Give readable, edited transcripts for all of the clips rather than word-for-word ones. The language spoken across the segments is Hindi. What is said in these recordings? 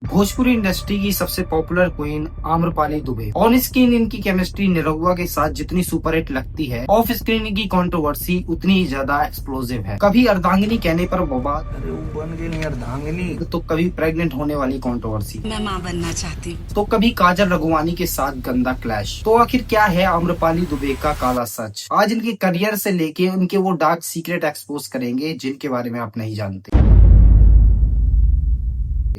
भोजपुरी इंडस्ट्री की सबसे popular queen Amrapali Dubey. On screen इनकी केमिस्ट्री निरहुआ के साथ जितनी सुपरहिट लगती है, ऑफ स्क्रीन इनकी कंट्रोवर्सी उतनी ही ज्यादा एक्सप्लोसिव है। कभी अर्धांगिनी कहने पर बवाल, अरे वो बन गई नहीं अर्धांगिनी। तो कभी प्रेग्नेंट होने वाली कंट्रोवर्सी, मैं माँ बनना चाहती हूँ, तो कभी काजल रघुवानी के साथ गंदा क्लैश। तो आखिर क्या है आम्रपाली दुबे का काला सच? आज इनके करियर से लेके उनके वो डार्क सीक्रेट एक्सपोज करेंगे जिनके बारे में आप नहीं जानते।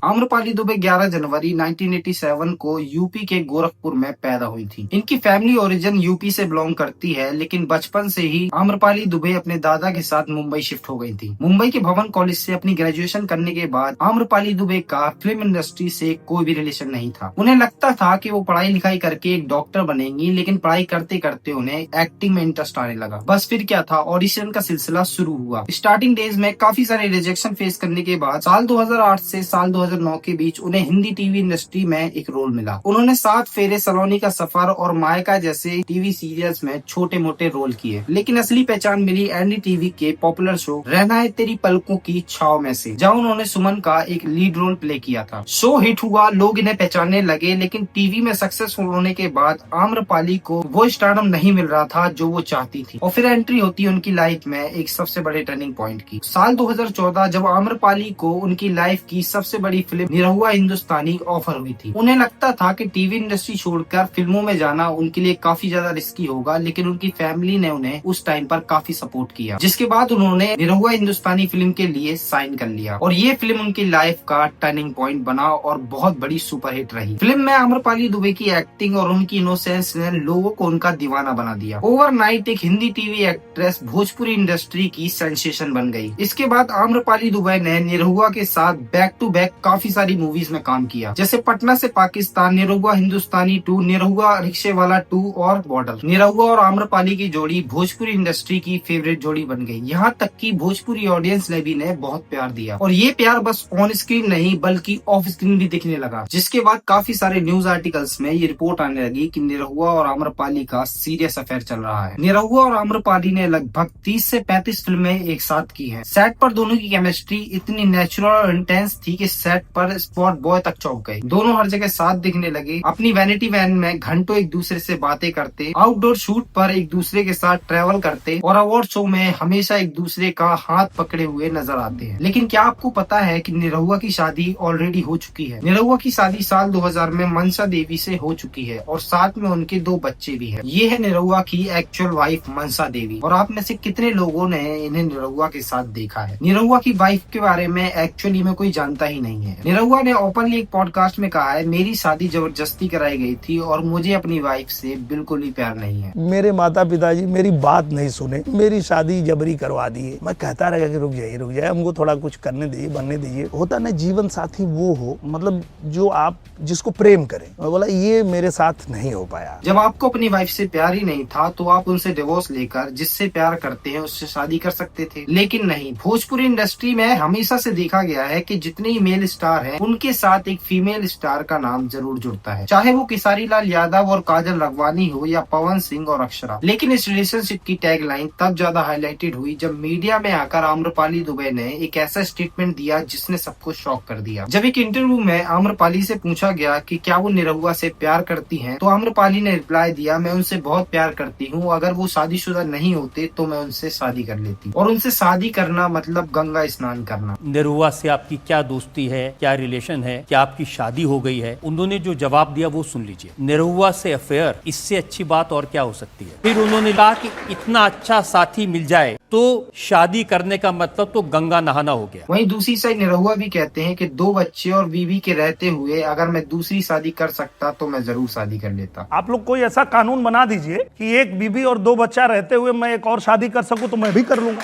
आम्रपाली दुबे 11 जनवरी 1987 को यूपी के गोरखपुर में पैदा हुई थी। इनकी फैमिली ओरिजिन यूपी से बिलोंग करती है, लेकिन बचपन से ही आम्रपाली दुबे अपने दादा के साथ मुंबई शिफ्ट हो गई थी। मुंबई के भवन कॉलेज से अपनी ग्रेजुएशन करने के बाद आम्रपाली दुबे का फिल्म इंडस्ट्री से कोई भी रिलेशन नहीं था। उन्हें लगता था कि वो पढ़ाई लिखाई करके एक डॉक्टर बनेंगी, लेकिन पढ़ाई करते करते उन्हें एक्टिंग में इंटरेस्ट आने लगा। बस फिर क्या था, ऑडिशन का सिलसिला शुरू हुआ। स्टार्टिंग डेज में काफी सारे रिजेक्शन फेस करने के बाद साल 2008 से साल 2009 के बीच उन्हें हिंदी टीवी इंडस्ट्री में एक रोल मिला। उन्होंने 7 फेरे, सलोनी का सफर और मायका जैसे टीवी सीरियल्स में छोटे मोटे रोल किए, लेकिन असली पहचान मिली एनडीटीवी के पॉपुलर शो रहना है तेरी पलकों की छाव में से, जहां उन्होंने सुमन का एक लीड रोल प्ले किया था। शो हिट हुआ, लोग इन्हें पहचानने लगे, लेकिन टीवी में सक्सेसफुल होने के बाद आम्रपाली को वो स्टारडम नहीं मिल रहा था जो वो चाहती थी। और फिर एंट्री होती है उनकी लाइफ में एक सबसे बड़े टर्निंग पॉइंट की। साल 2014 जब आम्रपाली को उनकी लाइफ की सबसे बड़ी फिल्म निरहुआ हिंदुस्तानी ऑफर हुई थी। उन्हें लगता था कि टीवी इंडस्ट्री छोड़कर फिल्मों में जाना उनके लिए काफी ज्यादा रिस्की होगा, लेकिन उनकी फैमिली ने उन्हें उस टाइम पर काफी सपोर्ट किया, जिसके बाद उन्होंने निरहुआ हिंदुस्तानी फिल्म के लिए साइन कर लिया। और ये फिल्म उनकी लाइफ का टर्निंग पॉइंट बना और बहुत बड़ी सुपरहिट रही। फिल्म में आम्रपाली दुबे की एक्टिंग और उनकी इनोसेंस ने लोगों को उनका दीवाना बना दिया। ओवरनाइट एक Hindi TV actress Bhojpuri industry की सेंसेशन बन गई। इसके बाद आम्रपाली दुबे ने निरहुआ के साथ बैक टू बैक काफी सारी मूवीज में काम किया, जैसे पटना से पाकिस्तान, निरहुआ हिंदुस्तानी 2, निरहुआ रिक्शे वाला 2 और बॉर्डर। निरहुआ और आम्रपाली की जोड़ी भोजपुरी इंडस्ट्री की फेवरेट जोड़ी बन गई। यहाँ तक कि भोजपुरी ऑडियंस ने भी इन्हें बहुत प्यार दिया, और ये प्यार बस ऑन स्क्रीन नहीं बल्कि ऑफ स्क्रीन भी दिखने लगा। जिसके बाद काफी सारे न्यूज आर्टिकल्स में ये रिपोर्ट आने लगी कि निरहुआ और आम्रपाली का सीरियस अफेयर चल रहा है। निरहुआ और आम्रपाली ने लगभग 30 से 35 फिल्में एक साथ की हैं। सेट पर दोनों की केमिस्ट्री इतनी नेचुरल और इंटेंस थी कि सेट पर स्पॉट बॉय तक चौंक गए। दोनों हर जगह साथ दिखने लगे। अपनी वैनिटी वैन में घंटों एक दूसरे से बातें करते, आउटडोर शूट पर एक दूसरे के साथ ट्रैवल करते, और अवार्ड शो में हमेशा एक दूसरे का हाथ पकड़े हुए नजर आते हैं। लेकिन क्या आपको पता है कि निरहुआ की शादी ऑलरेडी हो चुकी है? निरहुआ की शादी साल 2000 में मनसा देवी से हो चुकी है, और साथ में उनके 2 बच्चे भी हैं। ये है निरहुआ की एक्चुअल वाइफ मनसा देवी। और आप में से कितने लोगों ने इन्हें निरहुआ के साथ देखा है? निरहुआ की वाइफ के बारे में एक्चुअली में कोई जानता ही नहीं है। निरहुआ ने ओपनली एक पॉडकास्ट में कहा है, मेरी शादी जबरदस्ती कराई गई थी और मुझे अपनी वाइफ से बिल्कुल भी प्यार नहीं है। मेरे माता पिताजी मेरी बात नहीं सुने, मेरी शादी जबरी करवा दी है। मैं कहता रहा कि रुक जाइए, हमको थोड़ा कुछ करने दीजिए, बनने दीजिए। होता ना जीवन साथी वो हो, मतलब जो आप जिसको प्रेम करें। मैं बोला ये मेरे साथ नहीं हो पाया। जब आपको अपनी वाइफ से प्यार ही नहीं था तो आप उनसे डिवोर्स लेकर जिससे प्यार करते हैं उससे शादी कर सकते थे, लेकिन नहीं। भोजपुरी इंडस्ट्री में हमेशा से देखा गया है कि जितने ही मेल स्टार हैं उनके साथ एक फीमेल स्टार का नाम जरूर जुड़ता है, चाहे वो केसारी लाल यादव और काजल रघवानी हो या पवन सिंह और अक्षरा। लेकिन इस रिलेशनशिप की टैगलाइन तब ज्यादा हाईलाइटेड हुई जब मीडिया में आकर आम्रपाली दुबे ने एक ऐसा स्टेटमेंट दिया जिसने सबको शॉक कर दिया। जब एक इंटरव्यू में आम्रपाली से पूछा गया कि क्या वो निरहुआ से प्यार करती हैं, तो आम्रपाली ने रिप्लाई दिया, मैं उनसे बहुत प्यार करती हूँ, अगर वो शादीशुदा नहीं होते तो मैं उनसे शादी कर लेती। और उनसे शादी करना मतलब गंगा स्नान करना। निरहुआ से आपकी क्या दोस्ती है, क्या रिलेशन है, क्या आपकी शादी हो गई है? उन्होंने जो जवाब दिया वो सुन लीजिए। निरहुआ से अफेयर, इससे अच्छी बात और क्या हो सकती है? फिर उन्होंने कहा कि इतना अच्छा साथी मिल जाए तो शादी करने का मतलब तो गंगा नहाना हो गया। वहीं दूसरी साइड निरहुआ भी कहते हैं कि 2 बच्चे और बीवी के रहते हुए अगर मैं दूसरी शादी कर सकता तो मैं जरूर शादी कर लेता। आप लोग कोई ऐसा कानून बना दीजिए कि एक बीवी और 2 बच्चा रहते हुए मैं एक और शादी कर सकूं तो मैं भी कर लूंगा।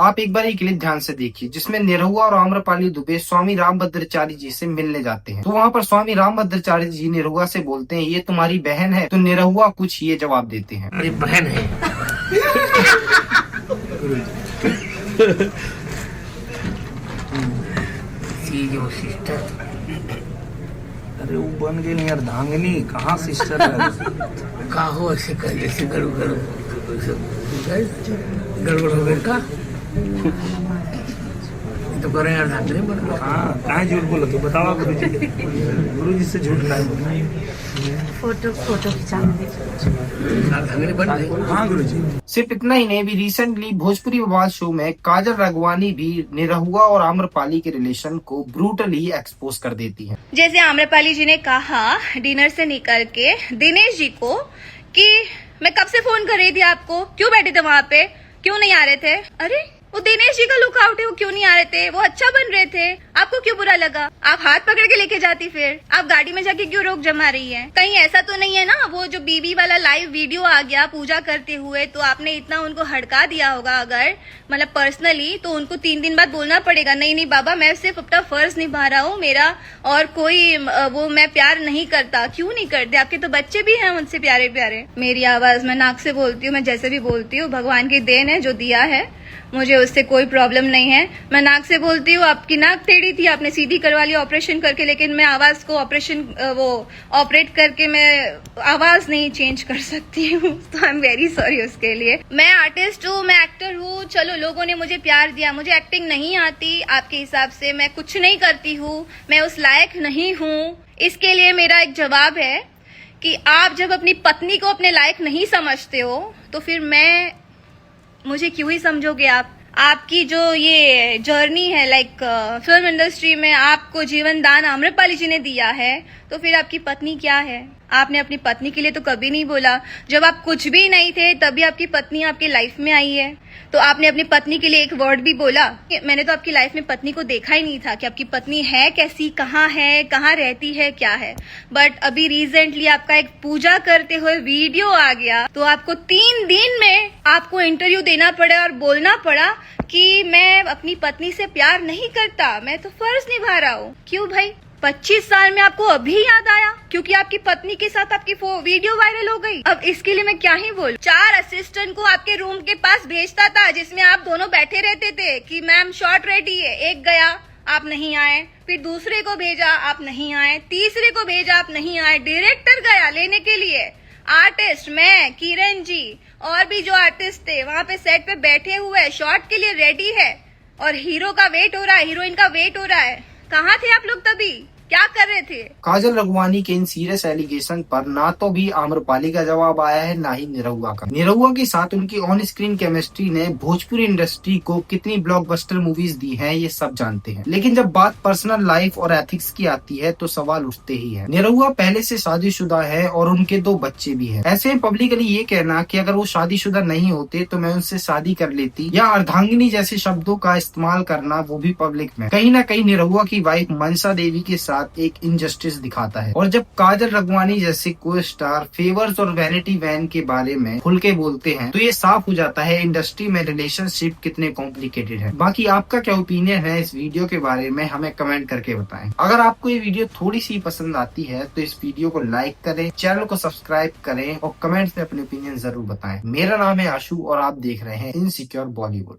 आप एक बार एक क्लिप ध्यान से देखिए जिसमें निरहुआ और आम्रपाली दुबे स्वामी रामभद्राचार्य जी से मिलने जाते हैं। तो वहाँ पर स्वामी रामभद्राचार्य जी निरहुआ से बोलते हैं, ये तुम्हारी बहन है? तो निरहुआ कुछ ये जवाब देते हैं, मेरी बहन है। जो सिस्टर, अरे वो बन गई नहीं अर्धांगिनी, कहाँ सिस्टर है? का हो ऐसे कर, जैसे गड़बड़ गड़बड़ हो गई का तो कर रहे हैं अर्धांगिनी बन रहे हाँ कहाँ झूठ बोला तू बताओ गुरु जी, गुरु जी से झूठ कहा फोटो खिंचाने दे। अर्धांगिनी बन रहे। हाँ गुरु जी। सिर्फ इतना ही नहीं, अभी रिसेंटली भोजपुरी बवाल शो में काजल राघवानी भी निरहुआ और आम्रपाली के रिलेशन को ब्रूटली एक्सपोज कर देती है। जैसे आम्रपाली जी ने कहा डिनर से निकल के दिनेश जी को कि मैं कब से फोन कर रही थी आपको, क्यों बैठे थे वहाँ पे, क्यों नहीं आ रहे थे। अरे वो दिनेश जी का लुकआउट है, वो क्यों नहीं आ रहे थे, वो अच्छा बन रहे थे, आपको क्यों बुरा लगा। आप हाथ पकड़ के लेके जाती, फिर आप गाड़ी में जाके क्यों रोक जमा रही है। कहीं ऐसा तो नहीं है ना वो जो बीबी वाला लाइव वीडियो आ गया पूजा करते हुए, तो आपने इतना उनको हड़का दिया होगा अगर मतलब पर्सनली, तो उनको 3 दिन बाद बोलना पड़ेगा नहीं नहीं बाबा मैं सिर्फ अपना फर्ज निभा रहा हूँ, मेरा और कोई वो मैं प्यार नहीं करता। क्यों नहीं करते, आपके तो बच्चे भी हैं मुझसे प्यारे प्यारे। मेरी आवाज मैं नाक से बोलती हूँ, मैं जैसे भी बोलती हूँ, भगवान की देन है जो दिया है, मुझे उससे कोई प्रॉब्लम नहीं है। मैं नाक से बोलती हूँ, आपकी नाक टेढ़ी थी, आपने सीधी करवा ली ऑपरेशन करके, लेकिन मैं आवाज को ऑपरेट करके मैं आवाज नहीं चेंज कर सकती हूँ, तो आई एम वेरी सॉरी उसके लिए। मैं आर्टिस्ट हूँ, मैं एक्टर हूँ, चलो लोगों ने मुझे प्यार दिया, मुझे एक्टिंग नहीं आती, आपके हिसाब से मैं कुछ नहीं करती हूँ, मैं उस लायक नहीं हूँ। इसके लिए मेरा एक जवाब है कि आप जब अपनी पत्नी को अपने लायक नहीं समझते हो तो फिर मुझे क्यों ही समझोगे आप। आपकी जो ये जर्नी है लाइक फिल्म इंडस्ट्री में आपको जीवन दान आम्रपाली जी ने दिया है, तो फिर आपकी पत्नी क्या है। आपने अपनी पत्नी के लिए तो कभी नहीं बोला, जब आप कुछ भी नहीं थे तभी आपकी पत्नी आपकी लाइफ में आई है, तो आपने अपनी पत्नी के लिए एक वर्ड भी बोला। मैंने तो आपकी लाइफ में पत्नी को देखा ही नहीं था कि आपकी पत्नी है कैसी, कहाँ है, कहाँ रहती है, क्या है। बट अभी रिसेंटली आपका एक पूजा करते हुए वीडियो आ गया, तो आपको 3 दिन में आपको इंटरव्यू देना पड़ा और बोलना पड़ा कि मैं अपनी पत्नी से प्यार नहीं करता, मैं तो फर्ज निभा रहा हूँ। क्यों भाई, 25 साल में आपको अभी याद आया क्योंकि आपकी पत्नी के साथ आपकी वीडियो वायरल हो गई। अब इसके लिए मैं क्या ही बोलूं। 4 असिस्टेंट को आपके रूम के पास भेजता था जिसमें आप दोनों बैठे रहते थे कि मैम शॉट रेडी है। एक गया, आप नहीं आए, फिर दूसरे को भेजा, आप नहीं आए, तीसरे को भेजा, आप नहीं आए, डायरेक्टर गया लेने के लिए, आर्टिस्ट मैं, किरण जी और भी जो आर्टिस्ट थे वहाँ पे सेट पे बैठे हुए शॉट के लिए रेडी है, और हीरो का वेट हो रहा है, हीरोइन का वेट हो रहा है। कहाँ थे आप लोग तभी, क्या कर रहे थे। काजल राघवानी के इन सीरियस एलिगेशन पर ना तो भी आम्रपाली का जवाब आया है, ना ही निरहुआ का। निरहुआ के साथ उनकी ऑन स्क्रीन केमिस्ट्री ने भोजपुरी इंडस्ट्री को कितनी ब्लॉकबस्टर मूवीज दी हैं ये सब जानते हैं, लेकिन जब बात पर्सनल लाइफ और एथिक्स की आती है तो सवाल उठते ही है। निरहुआ पहले से शादीशुदा है और उनके 2 बच्चे भी हैं। ऐसे में पब्लिकली ये कहना कि अगर वो शादीशुदा नहीं होते तो मैं उनसे शादी कर लेती, या अर्धांगिनी जैसे शब्दों का इस्तेमाल करना वो भी पब्लिक में, कहीं ना कहीं निरहुआ की वाइफ मनसा देवी के साथ एक इनजस्टिस दिखाता है। और जब काजल राघवानी जैसे को स्टार फेवर्स और वैनिटी वैन के बारे में खुल के बोलते हैं तो ये साफ हो जाता है इंडस्ट्री में रिलेशनशिप कितने कॉम्प्लिकेटेड है। बाकी आपका क्या ओपिनियन है इस वीडियो के बारे में हमें कमेंट करके बताएं। अगर आपको ये वीडियो थोड़ी सी पसंद आती है तो इस वीडियो को लाइक करें, चैनल को सब्सक्राइब करें और कमेंट में अपने ओपिनियन जरूर बताएं। मेरा नाम है आशु और आप देख रहे हैं इनसिक्योर बॉलीवुड।